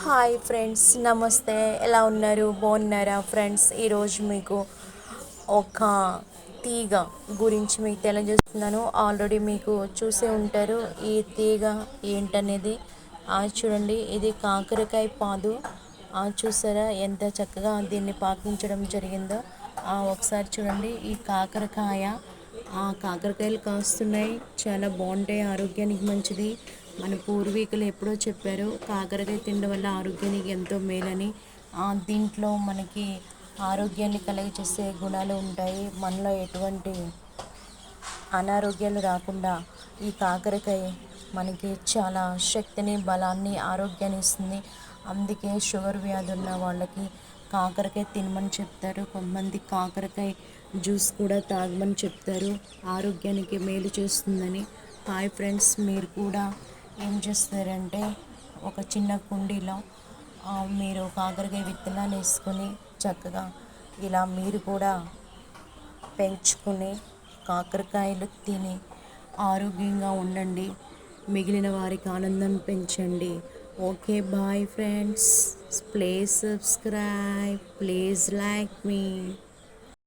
Hi friends, నమస్తే. ఎలా ఉన్నారు? బాగున్నారా ఫ్రెండ్స్? ఈరోజు మీకు ఒక తీగ గురించి మీకు తెలియజేస్తున్నాను. ఆల్రెడీ మీకు చూసే ఉంటారు ఈ తీగ ఏంటనేది. చూడండి, ఇది కాకరకాయ పాదు. చూసారా ఎంత చక్కగా దీన్ని పాకించడం జరిగిందో. ఒకసారి చూడండి, ఈ కాకరకాయ కాకరకాయలు కాస్తున్నాయి, చాలా బాగుంటాయి, ఆరోగ్యానికి మంచిది. మన పూర్వీకులు ఎప్పుడో చెప్పారు కాకరకాయ తినడం వల్ల ఆరోగ్యానికి ఎంతో మేలని. దీంట్లో మనకి ఆరోగ్యాన్ని కలిగజేసే గుణాలు ఉంటాయి. మనలో ఎటువంటి అనారోగ్యాలు రాకుండా ఈ కాకరకాయ మనకి చాలా శక్తిని, బలాన్ని, ఆరోగ్యాన్ని ఇస్తుంది. అందుకే షుగర్ వ్యాధి ఉన్న వాళ్ళకి కాకరకాయ తినమని చెప్తారు. కొంతమంది కాకరకాయ జ్యూస్ కూడా తాగమని చెప్తారు, ఆరోగ్యానికి మేలు చేస్తుందని. హాయ్ ఫ్రెండ్స్, మీరు కూడా ఏం చేస్తారంటే ఒక చిన్న కుండీలో మీరు కాకరకాయ విత్తనాలు వేసుకొని చక్కగా ఇలా మీరు కూడా పెంచుకుని కాకరకాయలు తిని ఆరోగ్యంగా ఉండండి. మిగిలిన వారికి ఆనందం పెంచండి. Okay, bye friends. Please subscribe, please like me.